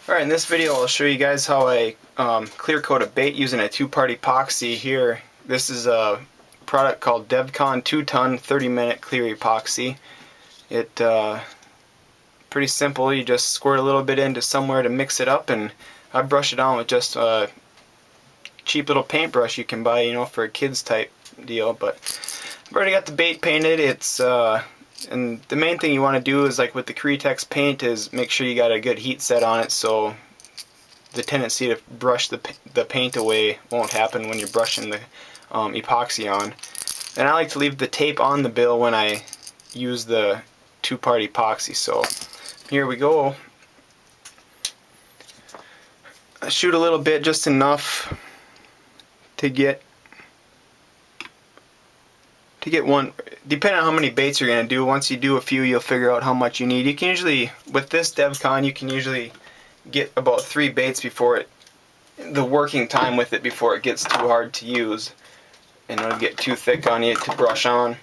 Alright, in this video I'll show you guys how I clear coat a bait using a two-part epoxy here. This is a product called DevCon 2-ton 30-minute clear epoxy. It pretty simple. You just squirt a little bit into somewhere to mix it up, and I brush it on with just a cheap little paintbrush you can buy, you know, for a kids type deal. But I've already got the bait painted. And the main thing you want to do is, like with the Cretex paint, is make sure you got a good heat set on it, so the tendency to brush the paint away won't happen when you're brushing the epoxy on. And I like to leave the tape on the bill when I use the two-part epoxy. So here we go. I shoot a little bit, just enough to get one, depending on how many baits you're going to do. Once you do a few, you'll figure out how much you need. You can usually, with this DevCon, you can usually get about 3 baits before the working time with it, before it gets too hard to use and it'll get too thick on you to brush on.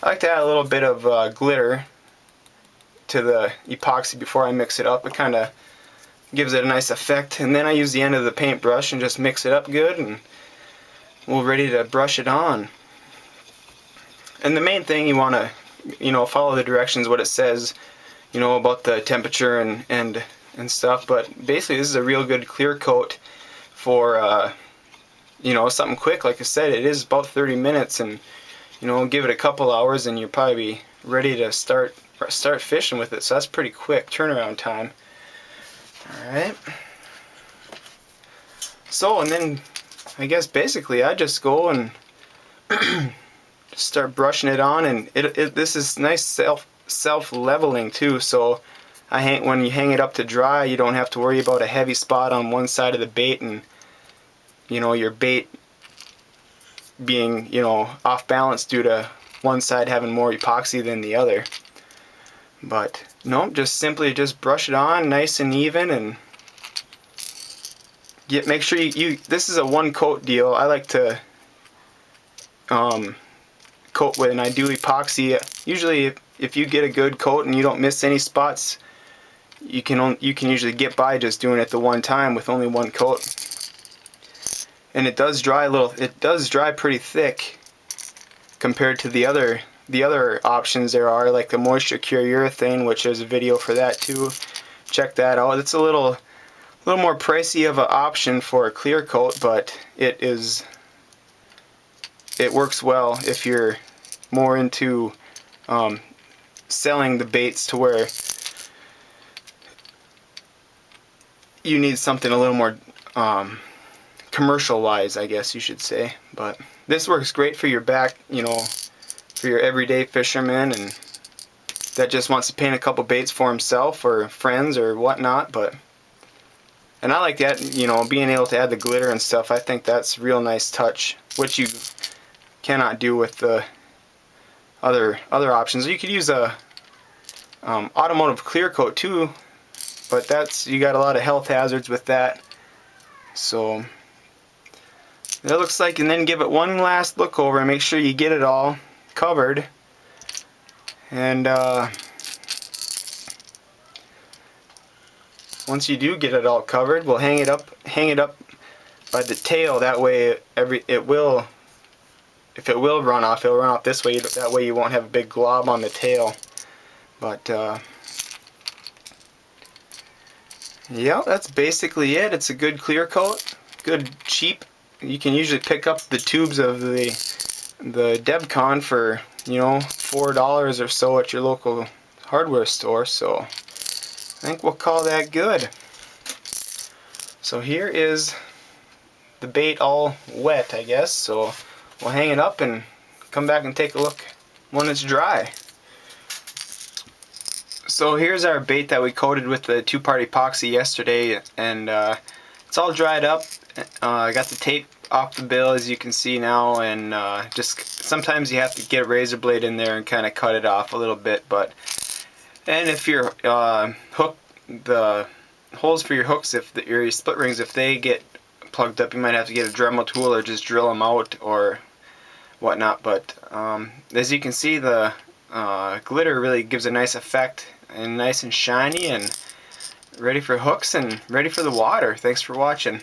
I like to add a little bit of glitter to the epoxy before I mix it up. It kind of gives it a nice effect, and then I use the end of the paintbrush and just mix it up good, and we're ready to brush it on. And the main thing, you want to, you know, follow the directions, what it says, you know, about the temperature and stuff. But basically, this is a real good clear coat for you know, something quick. Like I said, it is about 30 minutes, and you know, give it a couple hours and you'll probably be ready to start fishing with it. So that's pretty quick turnaround time. Alright, so, and then I guess basically I just go and start brushing it on, and this is nice self-leveling too. So when you hang it up to dry, you don't have to worry about a heavy spot on one side of the bait, and you know, your bait being, you know, off balance due to one side having more epoxy than the other. But no, just simply brush it on nice and even, and make sure you this is a one coat deal. I like to coat with, and I do epoxy. Usually if you get a good coat and you don't miss any spots, you can usually get by just doing it the one time with only one coat. And it does dry pretty thick compared to the other options there are, like the moisture cure urethane, which there's a video for that too. Check that out. It's a little more pricey of an option for a clear coat, but it works well if you're more into selling the baits to where you need something a little more commercial wise, I guess you should say. But this works great for your you know, for your everyday fisherman and that just wants to paint a couple baits for himself or friends or whatnot. And I like that, you know, being able to add the glitter and stuff. I think that's a real nice touch, which you cannot do with the other options. You could use a automotive clear coat too, but you got a lot of health hazards with that. So that looks like, and then give it one last look over and make sure you get it all covered. And once you do get it all covered, we'll hang it up by the tail. That way if it will run off, it'll run off this way. That way you won't have a big glob on the tail. But yeah, that's basically it. It's a good clear coat, good cheap. You can usually pick up the tubes of the DevCon for, you know, $4 or so at your local hardware store. So I think we'll call that good. So here is the bait all wet, I guess. So we'll hang it up and come back and take a look when it's dry. So here's our bait that we coated with the two-part epoxy yesterday, and it's all dried up. I got the tape off the bill, as you can see now, and just sometimes you have to get a razor blade in there and kind of cut it off a little bit. And if your the holes for your hooks, your split rings, if they get plugged up, you might have to get a Dremel tool or just drill them out or whatnot. But as you can see, the glitter really gives a nice effect and nice and shiny, and ready for hooks and ready for the water. Thanks for watching.